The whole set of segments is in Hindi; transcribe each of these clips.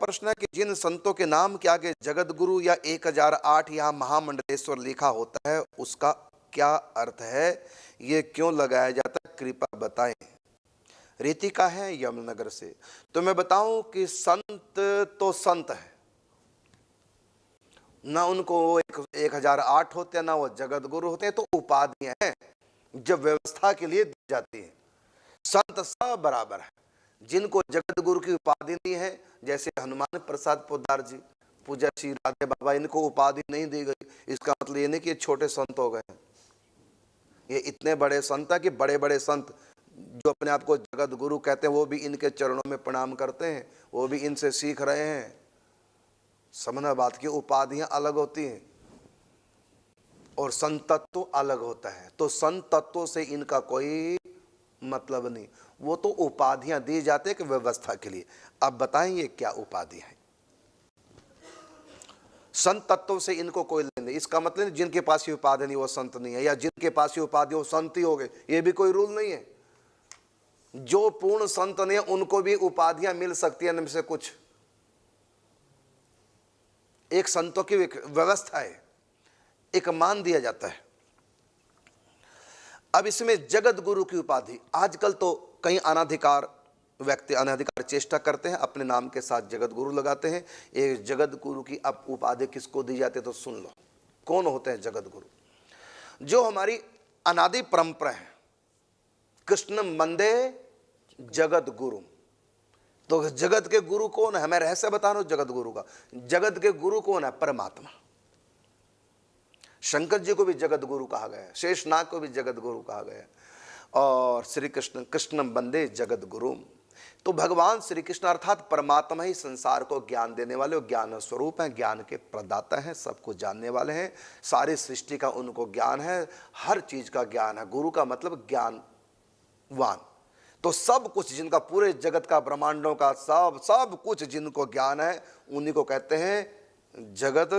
प्रश्न है कि जिन संतों के नाम के आगे जगत गुरु या 1008 यहाँ महामंडलेश्वर लिखा होता है उसका क्या अर्थ है, ये क्यों लगाया जाता है, कृपया बताएं। रीतिका है यमुनानगर से। तो मैं बताऊं कि संत तो संत है, ना उनको 1008 होते हैं, ना वो जगत गुरु होते हैं, तो उपाधियां हैं जब व्यवस्था के लिए दी जाती है। संत सब बराबर है। जिनको जगत गुरु की उपाधि नहीं है, जैसे हनुमान प्रसाद पोद्दार जी, पूज्य श्री राधे बाबा, इनको उपाधि नहीं दी गई, इसका मतलब ये नहीं कि ये छोटे संत हो गए हैं। ये इतने बड़े संत है कि बड़े बड़े संत जो अपने आप को जगत गुरु कहते हैं वो भी इनके चरणों में प्रणाम करते हैं, वो भी इनसे सीख रहे हैं। समझना बात की, उपाधियां अलग होती हैं और संत तत्व अलग होता है। तो संत तत्वों से इनका कोई मतलब नहीं, वो तो उपाधियां दी जाती है कि व्यवस्था के लिए। अब बताएंगे क्या उपाधि है। संत तत्व से इनको कोई लेन नहीं, इसका मतलब नहीं जिनके पास ये उपाधि नहीं वो संत नहीं है, या जिनके पास ये उपाधि वो संत ही हो गए, ये भी कोई रूल नहीं है। जो पूर्ण संत नहीं है उनको भी उपाधियां मिल सकती है, इनमें से कुछ। एक संतों की व्यवस्था है, एक मान दिया जाता है। अब इसमें जगत गुरु की उपाधि, आजकल तो कई अनाधिकार व्यक्ति अनाधिकार चेष्टा करते हैं, अपने नाम के साथ जगत गुरु लगाते हैं। ये जगत गुरु की अब उपाधि किसको दी जाती है तो सुन लो, कौन होते हैं जगत गुरु। जो हमारी अनादि परंपरा है, कृष्ण वंदे जगत गुरु। तो जगत के गुरु कौन है, मैं रहस्य बता रहा हूं जगत गुरु का। जगत के गुरु कौन है, परमात्मा। शंकर जी को भी जगत गुरु कहा गया है, शेषनाग को भी जगत गुरु कहा गया है, और श्री कृष्ण, कृष्ण वंदे जगत गुरु। तो भगवान श्री कृष्ण अर्थात परमात्मा ही संसार को ज्ञान देने वाले और ज्ञान स्वरूप हैं, ज्ञान के प्रदाता हैं, सबको जानने वाले हैं। सारी सृष्टि का उनको ज्ञान है, हर चीज का ज्ञान है। गुरु का मतलब ज्ञानवान। तो सब कुछ जिनका, पूरे जगत का, ब्रह्मांडों का सब कुछ जिनको ज्ञान है उन्हीं को कहते हैं जगत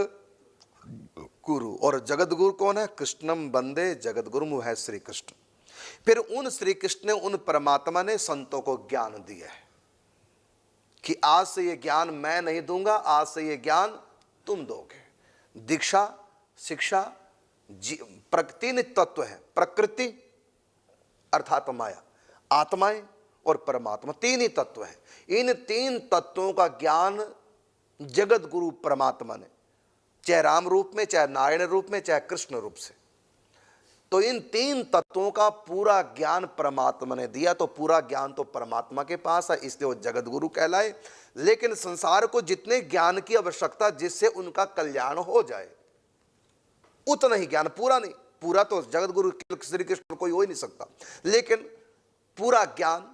गुरु। और जगत गुरु कौन है, कृष्णम वंदे जगत गुरु है श्री कृष्ण। फिर उन श्री कृष्ण ने, उन परमात्मा ने संतों को ज्ञान दिया है कि आज से ये ज्ञान मैं नहीं दूंगा, आज से ये ज्ञान तुम दोगे। दीक्षा, शिक्षा, तीन तत्व है, प्रकृति अर्थात माया, आत्माएं और परमात्मा, तीन ही तत्व है। इन तीन तत्वों का ज्ञान जगत गुरु परमात्मा ने, चाहे राम रूप में, चाहे नारायण रूप में, चाहे कृष्ण रूप से, तो इन तीन तत्वों का पूरा ज्ञान परमात्मा ने दिया। तो पूरा ज्ञान तो परमात्मा के पास है, इसलिए वो जगत गुरु कहलाए। लेकिन संसार को जितने ज्ञान की आवश्यकता, जिससे उनका कल्याण हो जाए, उतना ही ज्ञान, पूरा नहीं, पूरा तो जगत गुरु श्री कृष्ण कोई हो ही नहीं सकता, लेकिन पूरा ज्ञान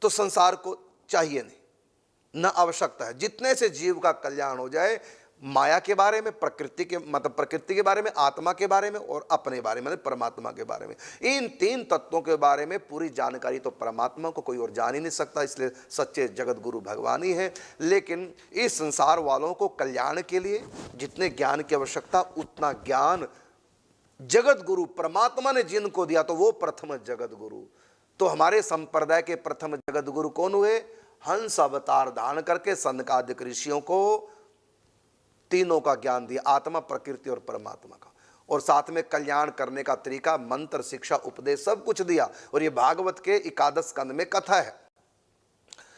तो संसार को चाहिए नहीं, न आवश्यकता है। जितने से जीव का कल्याण हो जाए, माया के बारे में, प्रकृति के मतलब प्रकृति के बारे में, आत्मा के बारे में और अपने बारे में, परमात्मा के बारे में, इन तीन तत्वों के बारे में पूरी जानकारी तो परमात्मा को कोई और जान ही नहीं सकता, इसलिए सच्चे जगत गुरु भगवान ही है। लेकिन इस संसार वालों को कल्याण के लिए जितने ज्ञान की आवश्यकता, उतना ज्ञान जगत गुरु परमात्मा ने जिनको दिया, तो वो प्रथम जगत गुरु। तो हमारे संप्रदाय के प्रथम जगत गुरु कौन हुए, हंस अवतार धारण करके सनकादिक ऋषियों को तीनों का ज्ञान दिया, आत्मा, प्रकृति और परमात्मा का, और साथ में कल्याण करने का तरीका, मंत्र, शिक्षा, उपदेश सब कुछ दिया। और ये भागवत के 11 स्कंद में कथा है।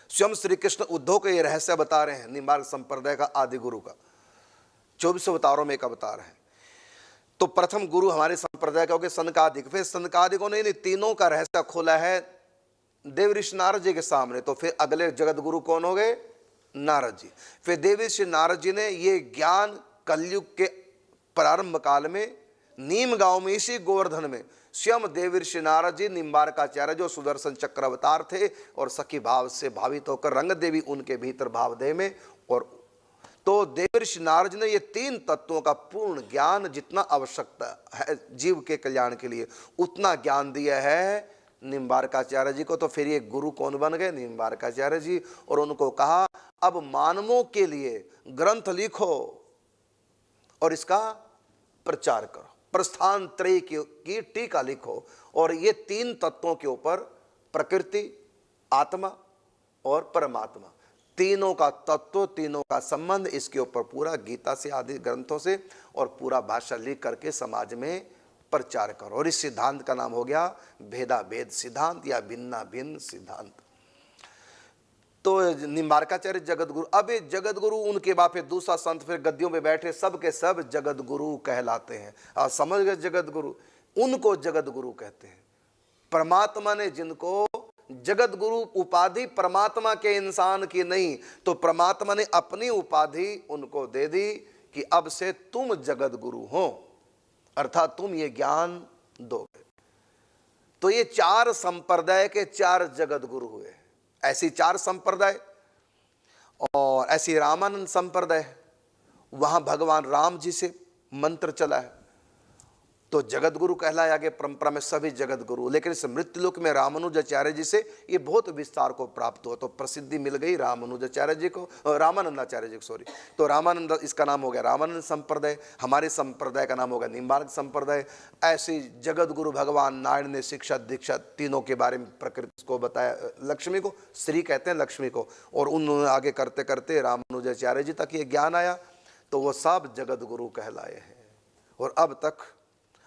स्वयं श्री कृष्ण उद्धव को ये रहस्य बता रहे हैं, निम्बार्क संप्रदाय का आदि गुरु का, 24 अवतारों में एक अवतार है। तो प्रथम गुरु हमारे संप्रदाय का हो गए सनकादिक। फिर सनकादिकों ने इन तीनों का रहस्य खोला है देव ऋषि नारद जी के सामने। तो फिर अगले जगत गुरु कौन हो गए, नारद जी। फिर देव ऋषि नारद जी ने ये ज्ञान कलयुग के प्रारंभ काल में नीम गांव में, इसी गोवर्धन में, स्वयं देव ऋषि नारद जी, निम्बार्काचार्य जो सुदर्शन चक्र अवतार थे, और सखी भाव से भावित होकर रंग देवी उनके भीतर भावदेह में, और तो देव ऋषि नारद ने ये तीन तत्वों का पूर्ण ज्ञान, जितना आवश्यकता है जीव के कल्याण के लिए, उतना ज्ञान दिया है निम्बार्काचार्य जी को। तो फिर ये गुरु कौन बन गए, निम्बार्काचार्य जी। और उनको कहा अब मानवों के लिए ग्रंथ लिखो और इसका प्रचार करो, प्रस्थान त्रय की टीका लिखो, और ये तीन तत्वों के ऊपर, प्रकृति, आत्मा और परमात्मा, तीनों का तत्व, तीनों का संबंध, इसके ऊपर पूरा गीता से आदि ग्रंथों से और पूरा भाषा लिख करके समाज में प्रचार करो। और इस सिद्धांत का नाम हो गया भेदा भेद सिद्धांत या भिन्ना भिन्न सिद्धांत। तो निम्बारकाचार्य जगत गुरु। अब ये जगत गुरु, उनके बाद फिर दूसरा संत फिर गद्दियों पे बैठे, सब के सब जगत गुरु कहलाते हैं। और समझ गए जगत गुरु, उनको जगत गुरु कहते हैं। परमात्मा ने जिनको जगत गुरु उपाधि परमात्मा के इंसान की नहीं, तो परमात्मा ने अपनी उपाधि उनको दे दी कि अब से तुम जगत गुरु हो, अर्थात तुम ये ज्ञान दोगे। तो ये चार संप्रदाय के चार जगत गुरु हुए। ऐसी चार संप्रदाय, और ऐसी रामानंद संप्रदाय, वहां भगवान राम जी से मंत्र चला है तो जगत गुरु कहलाया। आगे परंपरा में सभी जगत गुरु, लेकिन इस मृत्युलोक में रामानुजाचार्य जी से ये बहुत विस्तार को प्राप्त हुआ, तो प्रसिद्धि मिल गई रामानुजाचार्य जी को, रामानंदाचार्य जी को, सॉरी। तो रामानंद, इसका नाम हो गया रामानंद संप्रदाय। हमारे संप्रदाय का नाम होगा निम्बार्क संप्रदाय। ऐसी जगत गुरु भगवान नारायण ने शिक्षा दीक्षा तीनों के बारे में प्रकृति को बताया। लक्ष्मी को श्री कहते हैं, लक्ष्मी को, और उन्होंने आगे करते करते रामानुजाचार्य जी तक ये ज्ञान आया, तो वो सब जगत गुरु कहलाए हैं। और अब तक,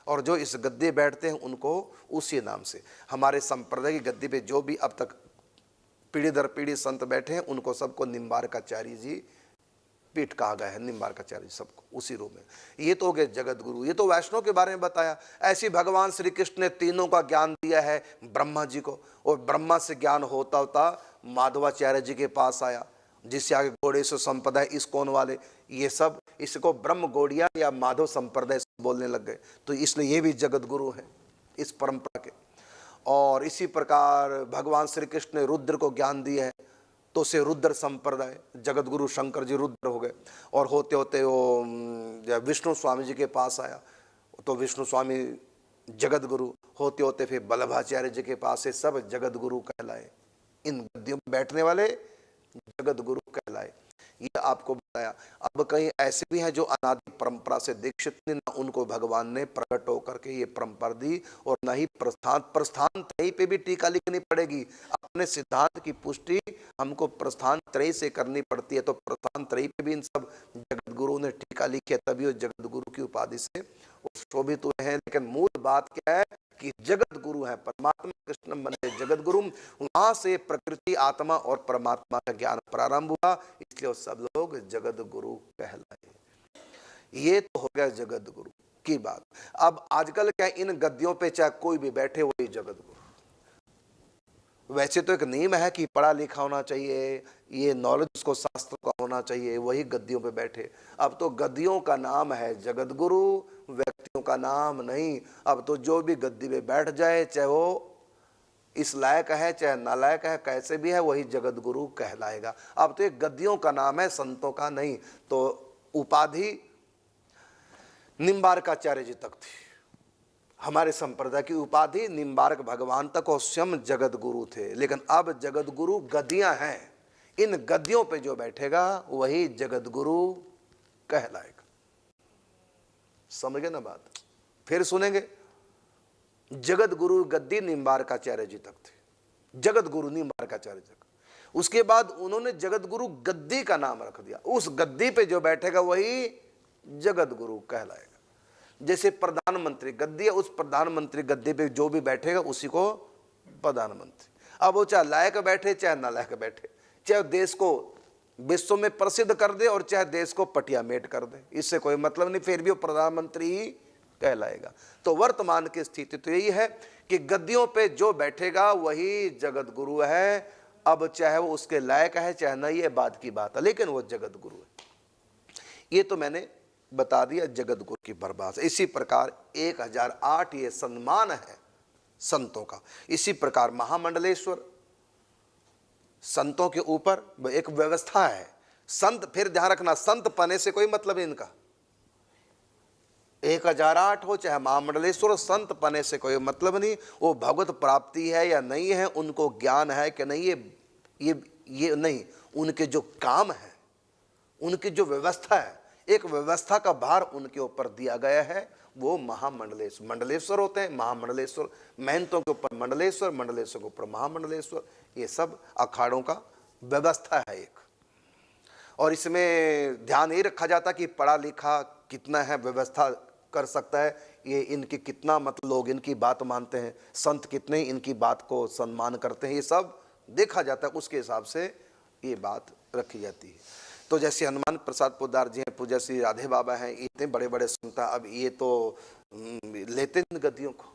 और जो इस गद्दे बैठते हैं उनको उसी नाम से, हमारे संप्रदाय की गद्दी पे जो भी अब तक पीढ़ी दर पीढ़ी संत बैठे हैं, उनको सबको निम्बारकाचार्य जी पीठ कहा गया है। निम्बारकाचार्य सबको उसी रूप में। ये तो हो गए जगत गुरु। ये तो वैष्णव के बारे में बताया। ऐसी भगवान श्री कृष्ण ने तीनों का ज्ञान दिया है ब्रह्मा जी को, और ब्रह्मा से ज्ञान होता होता माधवाचार्य जी के पास आया, जिससे आगे गौड़ेश्वर संप्रदाय, इस्कॉन वाले, ये सब इसको ब्रह्म गौड़िया या माधव संप्रदाय बोलने लग गए। तो इसलिए ये भी जगत गुरु हैं इस परंपरा के। और इसी प्रकार भगवान श्री कृष्ण ने रुद्र को ज्ञान दिया है, तो उसे रुद्र संप्रदाय, जगत गुरु शंकर जी रुद्र हो गए। और होते होते वो विष्णु स्वामी जी के पास आया, तो विष्णु स्वामी जगत गुरु। होते होते फिर वल्लभाचार्य जी के पास से सब जगत गुरु कहलाए। इन गद्दियों में बैठने वाले जगत गुरु कहलाए। ये आपको बताया। अब कहीं ऐसे भी हैं जो अनादि परंपरा से दीक्षित ने, ना उनको भगवान ने प्रकट होकर के ये परंपरा दी, और न ही प्रस्थान त्रयी पे भी टीका लिखनी पड़ेगी। अपने सिद्धांत की पुष्टि हमको प्रस्थान त्रयी से करनी पड़ती है। तो प्रस्थान त्रयी पे भी इन सब जगत गुरु ने टीका लिखी है, तभी वो जगत गुरु की उपाधि से शोभित हुए हैं। लेकिन मूल बात क्या है कि जगत गुरु है परमात्मा कृष्ण बने जगत गुरु। वहां से प्रकृति, आत्मा और परमात्मा का ज्ञान प्रारंभ हुआ, इसलिए सब लोग जगत गुरु कहलाए। ये तो हो गया जगत गुरु की बात। अब आजकल क्या, इन गद्दियों पे चाहे कोई भी बैठे वही जगत गुरु। वैसे तो एक नियम है कि पढ़ा लिखा होना चाहिए, ये नॉलेज उसको शास्त्र का होना चाहिए, वही गद्दियों पे बैठे। अब तो गद्दियों का नाम है जगत गुरु, व्यक्तियों का नाम नहीं। अब तो जो भी गद्दी पे बैठ जाए, चाहे वो इस लायक है चाहे नालायक है, कैसे भी है, वही जगत गुरु कहलाएगा। अब तो ये गद्दियों का नाम है, संतों का नहीं। तो उपाधि निम्बारकाचार्य जी तक थी। हमारे संप्रदाय की उपाधि निम्बारक भगवान तक और स्वयं जगत गुरु थे। लेकिन अब जगत गुरु गद्दियां हैं। इन गद्दियों पे जो बैठेगा वही जगत गुरु कहलाएगा। समझ गए ना बात? फिर सुनेंगे। जगत गुरु गद्दी निम्बारकाचार्य जी तक थे। जगत गुरु निम्बारकाचार्य जी तक। उसके बाद उन्होंने जगत गुरु गद्दी का नाम रख दिया। उस गद्दी पे जो बैठेगा वही जगत गुरु कहलाएगा। जैसे प्रधानमंत्री गद्दी है, उस प्रधानमंत्री गद्दी पे जो भी बैठेगा उसी को प्रधानमंत्री। अब वो चाहे लायक बैठे चाहे नालायक बैठे, चाहे देश को विश्व में प्रसिद्ध कर दे और चाहे देश को पटियामेट कर दे, इससे कोई मतलब नहीं, फिर भी वो प्रधानमंत्री ही कहलाएगा। तो वर्तमान की स्थिति तो यही है कि गद्दियों पे जो बैठेगा वही जगत गुरु है। अब चाहे वो उसके लायक है चाहे नहीं, ये बात की बात है, लेकिन वो जगत गुरु है। ये तो मैंने बता दिया जगत गुरु की परिभाषा। इसी प्रकार 1008 ये सम्मान है संतों का। इसी प्रकार महामंडलेश्वर संतों के ऊपर एक व्यवस्था है। संत, फिर ध्यान रखना, संत पने से कोई मतलब नहीं इनका। 1008 हो चाहे महामंडलेश्वर, संत पने से कोई मतलब नहीं। वो भगवत प्राप्ति है या नहीं है, उनको ज्ञान है कि नहीं, ये नहीं। उनके जो काम है, उनकी जो व्यवस्था है, एक व्यवस्था का भार उनके ऊपर दिया गया है, वो महामंडलेश्वर मंडलेश्वर होते हैं। महामंडलेश्वर महंतों के ऊपर मंडलेश्वर, मंडलेश्वर के ऊपर महामंडलेश्वर। ये सब अखाड़ों का व्यवस्था है एक। और इसमें ध्यान नहीं रखा जाता कि पढ़ा लिखा कितना है, व्यवस्था कर सकता है, ये इनकी कितना मतलब लोग इनकी बात मानते हैं, संत कितने इनकी बात को सम्मान करते हैं, ये सब देखा जाता है। उसके हिसाब से ये बात रखी जाती है। तो जैसे हनुमान प्रसाद पोद्दार जी हैं, पूज्य श्री राधे बाबा हैं, इतने बड़े बड़े संत, अब ये तो लेते इन गद्दियों को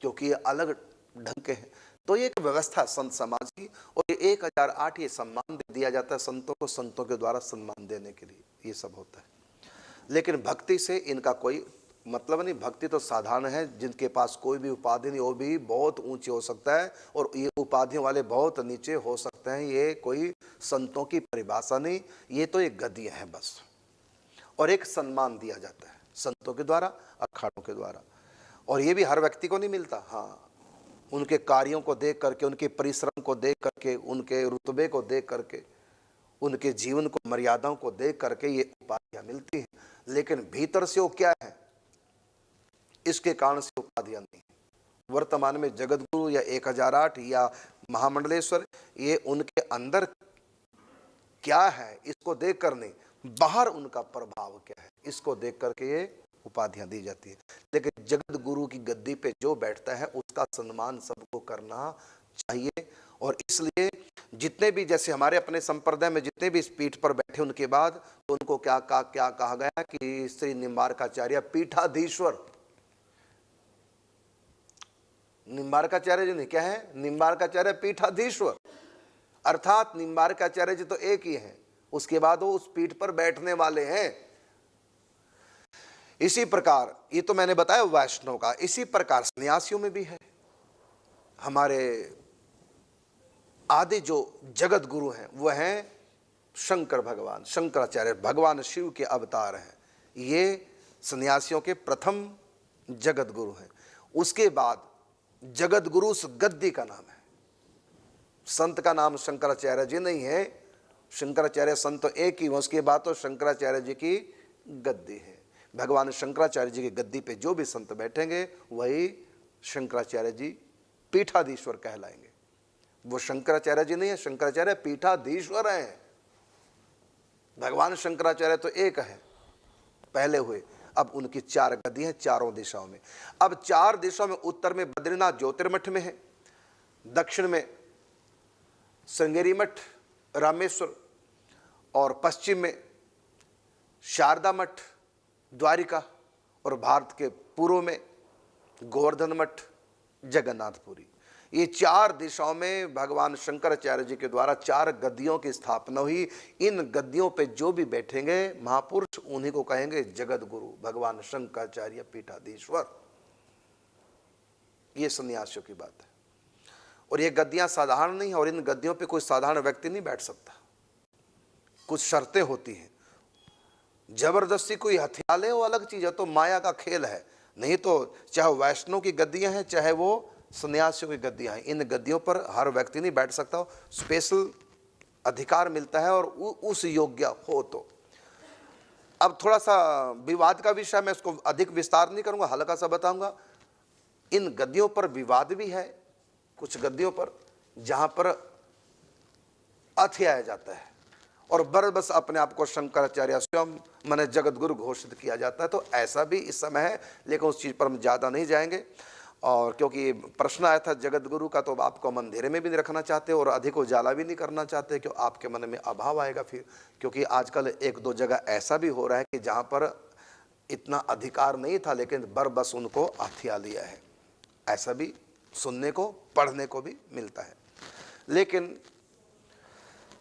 क्योंकि ये अलग ढंग के हैं। तो ये एक व्यवस्था संत समाज की, और ये 1008 ये सम्मान दे दिया जाता है संतों को, संतों के द्वारा सम्मान देने के लिए ये सब होता है। लेकिन भक्ति से इनका कोई मतलब नहीं। भक्ति तो साधारण है, जिनके पास कोई भी उपाधि नहीं, वो भी बहुत ऊंचे हो सकता है, और ये उपाधियों वाले बहुत नीचे हो सकते हैं। ये कोई संतों की परिभाषा नहीं, ये तो एक गद्दियाँ हैं बस। और एक सम्मान दिया जाता है संतों के द्वारा, अखाड़ों के द्वारा, और ये भी हर व्यक्ति को नहीं मिलता। हाँ, उनके कार्यों को देख करके, उनके परिश्रम को देख करके, उनके रुतबे को देख करके, उनके जीवन को, मर्यादाओं को देख करके ये उपाधियां मिलती हैं। लेकिन भीतर से वो क्या है, इसके कारण से उपाधियां नहीं। वर्तमान में जगतगुरु या 1008 या महामंडलेश्वर, ये उनके अंदर क्या है इसको देख कर नहीं, बाहर उनका प्रभाव क्या है इसको देख करके ये उपाधियां दी जाती है। लेकिन जगत गुरु की गद्दी पे जो बैठता है उसका सम्मान सबको करना चाहिए। और इसलिए जितने भी, जैसे हमारे अपने संप्रदाय में जितने भी इस पीठ पर बैठे, उनके बाद तो उनको क्या कहा गया कि श्री निम्बार्काचार्य पीठाधीश्वर। निम्बार्काचार्य जी ने क्या है, निम्बार्काचार्य पीठाधीश्वर, अर्थात निम्बार्काचार्य जी तो एक ही है, उसके बाद वो उस पीठ पर बैठने वाले हैं। इसी प्रकार, ये तो मैंने बताया वैष्णव का, इसी प्रकार सन्यासियों में भी है। हमारे आदि जो जगत गुरु हैं वह हैं शंकर भगवान, शंकराचार्य, भगवान शिव के अवतार हैं। ये सन्यासियों के प्रथम जगत गुरु हैं। उसके बाद जगत गुरु उस गद्दी का नाम है। संत का नाम शंकराचार्य जी नहीं है, शंकराचार्य संत तो एक ही, उसके बाद तो शंकराचार्य जी की गद्दी है। भगवान शंकराचार्य जी की गद्दी पे जो भी संत बैठेंगे वही शंकराचार्य जी पीठाधीश्वर कहलाएंगे। वो शंकराचार्य जी नहीं है, शंकराचार्य पीठाधीश्वर हैं। भगवान शंकराचार्य तो एक है, पहले हुए, अब उनकी 4 गद्दी हैं चारों दिशाओं में। अब 4 दिशाओं में, उत्तर में बद्रीनाथ ज्योतिर्मठ में है, दक्षिण में श्रृंगेरी मठ रामेश्वर, और पश्चिम में शारदा मठ द्वारिका, और भारत के पूर्व में गोवर्धन मठ जगन्नाथपुरी। ये 4 दिशाओं में भगवान शंकराचार्य जी के द्वारा 4 गद्दियों की स्थापना हुई। इन गद्दियों पे जो भी बैठेंगे महापुरुष, उन्हीं को कहेंगे जगत गुरु, भगवान शंकराचार्य पीठाधीश्वर। ये सन्यासियों की बात है। और ये गद्दियां साधारण नहीं है, और इन गद्दियों पे कोई साधारण व्यक्ति नहीं बैठ सकता। कुछ शर्तें होती हैं, जबरदस्ती कोई हथिया ले वो अलग चीज है, तो माया का खेल है। नहीं तो चाहे वैष्णव की गद्दियां हैं, चाहे वो सन्यासियों की गद्दियां हैं, इन गद्दियों पर हर व्यक्ति नहीं बैठ सकता। स्पेशल अधिकार मिलता है, और उस योग्य हो तो। अब थोड़ा सा विवाद का विषय, मैं इसको अधिक विस्तार नहीं करूंगा, हल्का सा बताऊंगा। इन गद्दियों पर विवाद भी है, कुछ गद्दियों पर जहां पर अथियाया जाता है, और बस अपने आप को शंकराचार्य स्वयं माने जगत गुरु घोषित किया जाता है। तो ऐसा भी इस समय है, लेकिन उस चीज़ पर हम ज़्यादा नहीं जाएंगे। और क्योंकि प्रश्न आया था जगत गुरु का, तो आपको हम अंधेरे में भी नहीं रखना चाहते और अधिक उजाला भी नहीं करना चाहते, क्यों आपके मन में अभाव आएगा फिर। क्योंकि आजकल 1-2 जगह ऐसा भी हो रहा है कि जहाँ पर इतना अधिकार नहीं था, लेकिन बस उनको हथिया लिया है। ऐसा भी सुनने को, पढ़ने को भी मिलता है। लेकिन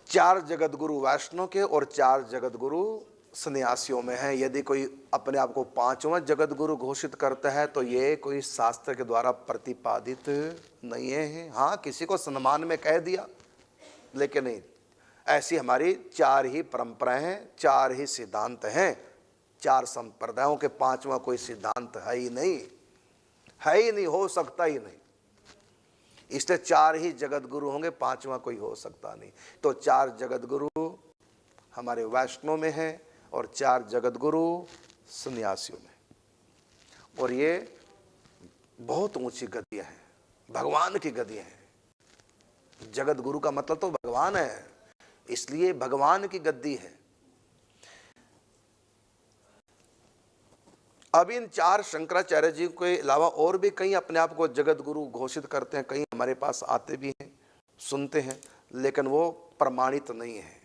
4 जगत गुरु वैष्णव के और 4 जगत गुरु सन्यासियों में है। यदि कोई अपने आप को 5वां जगत गुरु घोषित करता है तो ये कोई शास्त्र के द्वारा प्रतिपादित नहीं है। हाँ, किसी को सम्मान में कह दिया, लेकिन नहीं। ऐसी हमारी 4 ही परंपराएं हैं, 4 ही सिद्धांत हैं। 4 संप्रदायों के 5वां कोई सिद्धांत है ही नहीं, है ही नहीं, हो सकता ही नहीं। इसलिए 4 ही जगत गुरु होंगे, 5वां कोई हो सकता नहीं। तो 4 जगत गुरु हमारे वैष्णव में है और 4 जगत गुरु सन्यासियों में। और ये बहुत ऊंची गद्दियां हैं, भगवान की गद्दियां हैं। जगत गुरु का मतलब तो भगवान है। इसलिए भगवान की गद्दी है। अब इन 4 शंकराचार्य जी के अलावा और भी कई अपने आप को जगत गुरु घोषित करते हैं, कई हमारे पास आते भी हैं, सुनते हैं, लेकिन वो प्रमाणित नहीं है।